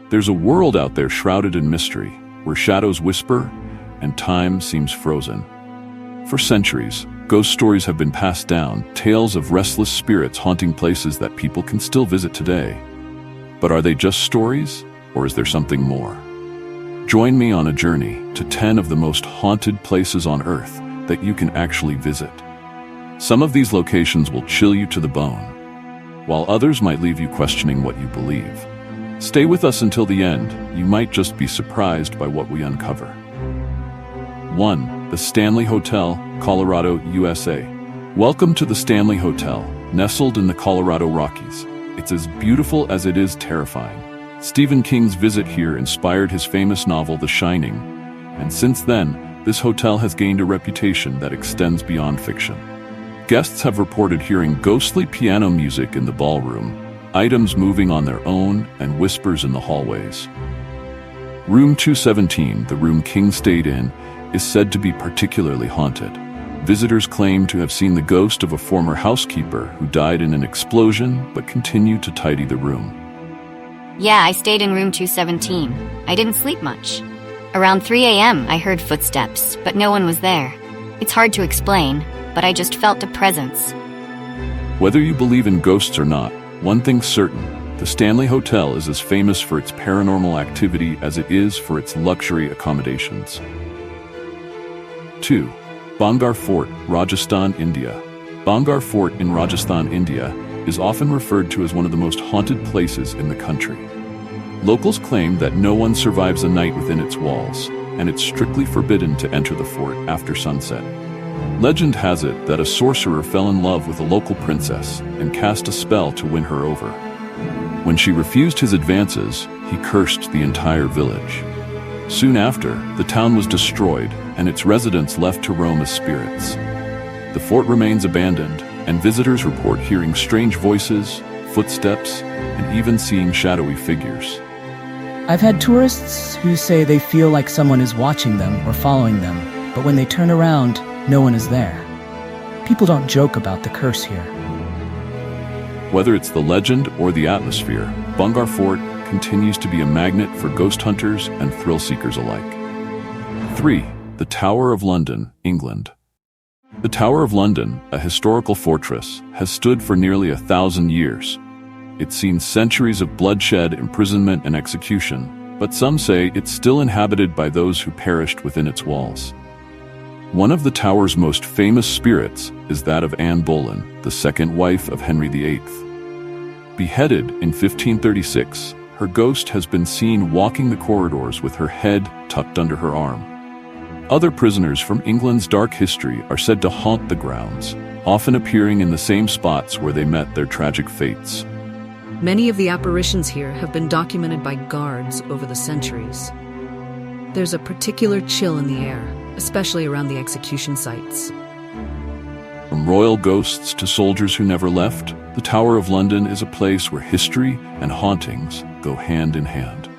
There's a world out there shrouded in mystery, where shadows whisper and time seems frozen. For centuries, ghost stories have been passed down, tales of restless spirits haunting places that people can still visit today. But are they just stories, or is there something more? Join me on a journey to 10 of the most haunted places on Earth that you can actually visit. Some of these locations will chill you to the bone, while others might leave you questioning what you believe. Stay with us until the end. You might just be surprised by what we uncover. 1. The Stanley Hotel, Colorado, USA. Welcome to the Stanley Hotel, nestled in the Colorado Rockies. It's as beautiful as it is terrifying. Stephen King's visit here inspired his famous novel The Shining, and since then, this hotel has gained a reputation that extends beyond fiction. Guests have reported hearing ghostly piano music in the ballroom, items moving on their own, and whispers in the hallways. Room 217, the room King stayed in, is said to be particularly haunted. Visitors claim to have seen the ghost of a former housekeeper who died in an explosion but continued to tidy the room. Yeah, I stayed in room 217. I didn't sleep much. Around 3 a.m., I heard footsteps, but no one was there. It's hard to explain, but I just felt a presence. Whether you believe in ghosts or not, one thing's certain: the Stanley Hotel is as famous for its paranormal activity as it is for its luxury accommodations. 2. Bhangarh Fort, Rajasthan, India. Bhangarh Fort in Rajasthan, India, is often referred to as one of the most haunted places in the country. Locals claim that no one survives a night within its walls, and it's strictly forbidden to enter the fort after sunset. Legend has it that a sorcerer fell in love with a local princess and cast a spell to win her over. When she refused his advances, he cursed the entire village. Soon after, the town was destroyed and its residents left to roam as spirits. The fort remains abandoned, and visitors report hearing strange voices, footsteps, and even seeing shadowy figures. I've had tourists who say they feel like someone is watching them or following them, but when they turn around, no one is there. People don't joke about the curse here. Whether it's the legend or the atmosphere, Bhangarh Fort continues to be a magnet for ghost hunters and thrill seekers alike. 3. The Tower of London, England. The Tower of London, a historical fortress, has stood for nearly 1,000 years. It's seen centuries of bloodshed, imprisonment, and execution, but some say it's still inhabited by those who perished within its walls. One of the tower's most famous spirits is that of Anne Boleyn, the second wife of Henry VIII. Beheaded in 1536, her ghost has been seen walking the corridors with her head tucked under her arm. Other prisoners from England's dark history are said to haunt the grounds, often appearing in the same spots where they met their tragic fates. Many of the apparitions here have been documented by guards over the centuries. There's a particular chill in the air, especially around the execution sites. From royal ghosts to soldiers who never left, the Tower of London is a place where history and hauntings go hand in hand.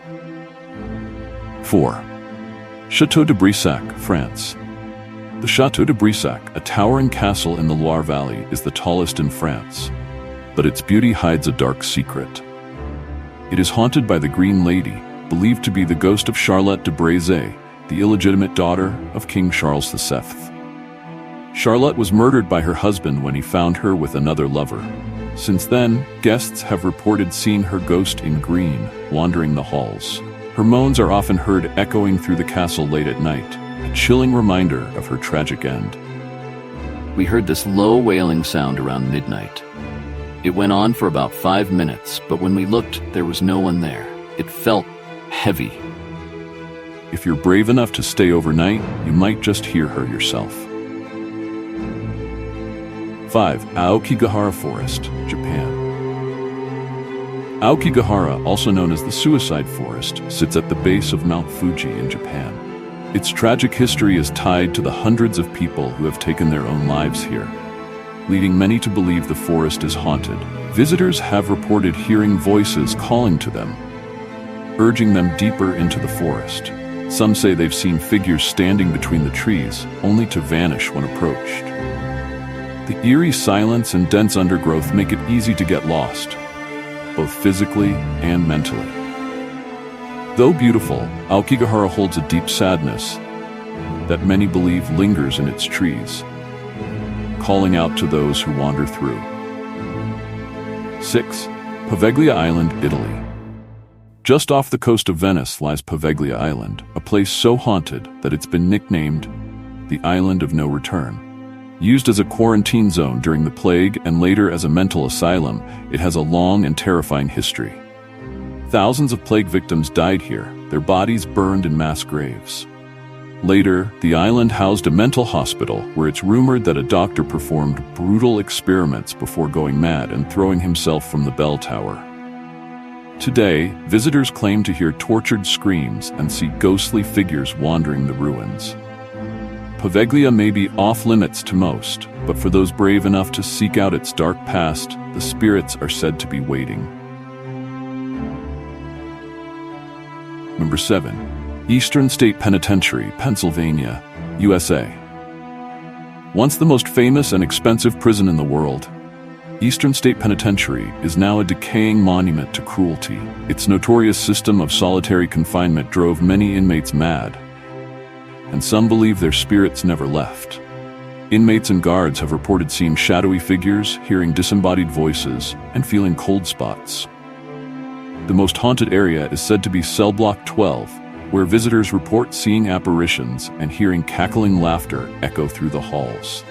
4. Château de Brissac, France. The Château de Brissac, a towering castle in the Loire Valley, is the tallest in France, but its beauty hides a dark secret. It is haunted by the Green Lady, believed to be the ghost of Charlotte de Brissac, the illegitimate daughter of King Charles VII. Charlotte was murdered by her husband when he found her with another lover. Since then, guests have reported seeing her ghost in green, wandering the halls. Her moans are often heard echoing through the castle late at night, a chilling reminder of her tragic end. We heard this low wailing sound around midnight. It went on for about 5 minutes, but when we looked, there was no one there. It felt heavy. If you're brave enough to stay overnight, you might just hear her yourself. 5. Aokigahara Forest, Japan. Aokigahara, also known as the Suicide Forest, sits at the base of Mount Fuji in Japan. Its tragic history is tied to the hundreds of people who have taken their own lives here, leading many to believe the forest is haunted. Visitors have reported hearing voices calling to them, urging them deeper into the forest. Some say they've seen figures standing between the trees, only to vanish when approached. The eerie silence and dense undergrowth make it easy to get lost, both physically and mentally. Though beautiful, Aokigahara holds a deep sadness that many believe lingers in its trees, calling out to those who wander through. 6. Poveglia Island, Italy. Just off the coast of Venice lies Poveglia Island, a place so haunted that it's been nicknamed the Island of No Return. Used as a quarantine zone during the plague and later as a mental asylum, it has a long and terrifying history. Thousands of plague victims died here, their bodies burned in mass graves. Later, the island housed a mental hospital where it's rumored that a doctor performed brutal experiments before going mad and throwing himself from the bell tower. Today, visitors claim to hear tortured screams and see ghostly figures wandering the ruins. Poveglia may be off-limits to most, but for those brave enough to seek out its dark past, the spirits are said to be waiting. Number 7. Eastern State Penitentiary, Pennsylvania, USA. Once the most famous and expensive prison in the world, Eastern State Penitentiary is now a decaying monument to cruelty. Its notorious system of solitary confinement drove many inmates mad, and some believe their spirits never left. Inmates and guards have reported seeing shadowy figures, hearing disembodied voices, and feeling cold spots. The most haunted area is said to be Cell Block 12, where visitors report seeing apparitions and hearing cackling laughter echo through the halls.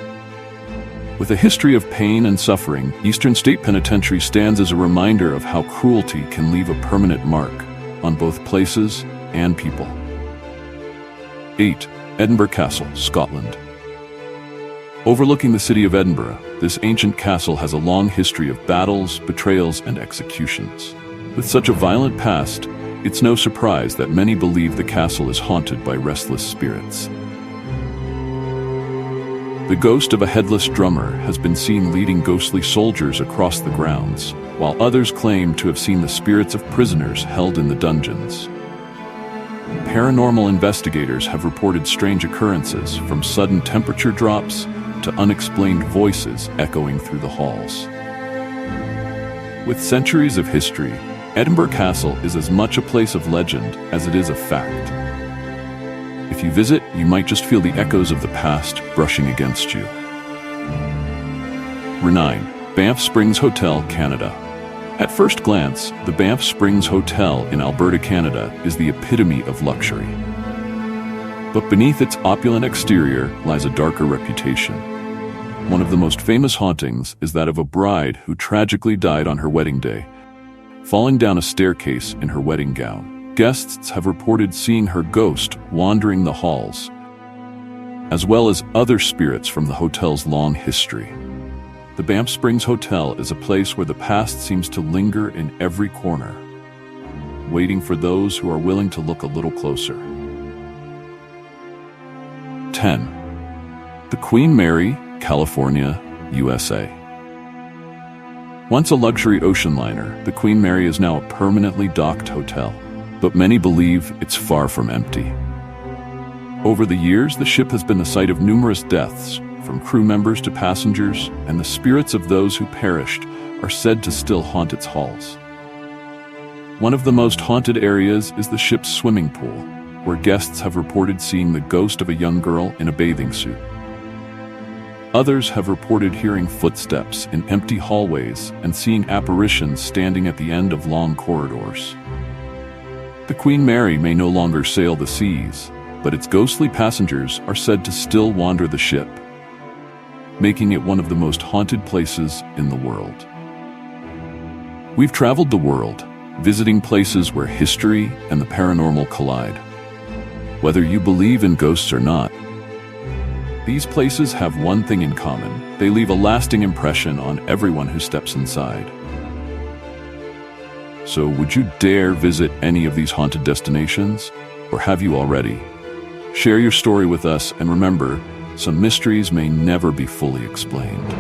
With a history of pain and suffering, Eastern State Penitentiary stands as a reminder of how cruelty can leave a permanent mark on both places and people. 8. Edinburgh Castle, Scotland. Overlooking the city of Edinburgh, this ancient castle has a long history of battles, betrayals, and executions. With such a violent past, it's no surprise that many believe the castle is haunted by restless spirits. The ghost of a headless drummer has been seen leading ghostly soldiers across the grounds, while others claim to have seen the spirits of prisoners held in the dungeons. Paranormal investigators have reported strange occurrences, from sudden temperature drops to unexplained voices echoing through the halls. With centuries of history, Edinburgh Castle is as much a place of legend as it is a fact. If you visit, you might just feel the echoes of the past brushing against you. 9. Banff Springs Hotel, Canada. At first glance, the Banff Springs Hotel in Alberta, Canada is the epitome of luxury. But beneath its opulent exterior lies a darker reputation. One of the most famous hauntings is that of a bride who tragically died on her wedding day, falling down a staircase in her wedding gown. Guests have reported seeing her ghost wandering the halls, as well as other spirits from the hotel's long history. The Banff Springs Hotel is a place where the past seems to linger in every corner, waiting for those who are willing to look a little closer. 10. The Queen Mary, California, USA. Once a luxury ocean liner, the Queen Mary is now a permanently docked hotel, but many believe it's far from empty. Over the years, the ship has been the site of numerous deaths, from crew members to passengers, and the spirits of those who perished are said to still haunt its halls. One of the most haunted areas is the ship's swimming pool, where guests have reported seeing the ghost of a young girl in a bathing suit. Others have reported hearing footsteps in empty hallways and seeing apparitions standing at the end of long corridors. The Queen Mary may no longer sail the seas, but its ghostly passengers are said to still wander the ship, making it one of the most haunted places in the world. We've traveled the world, visiting places where history and the paranormal collide. Whether you believe in ghosts or not, these places have one thing in common: they leave a lasting impression on everyone who steps inside. So, would you dare visit any of these haunted destinations? Or have you already? Share your story with us, and remember, some mysteries may never be fully explained.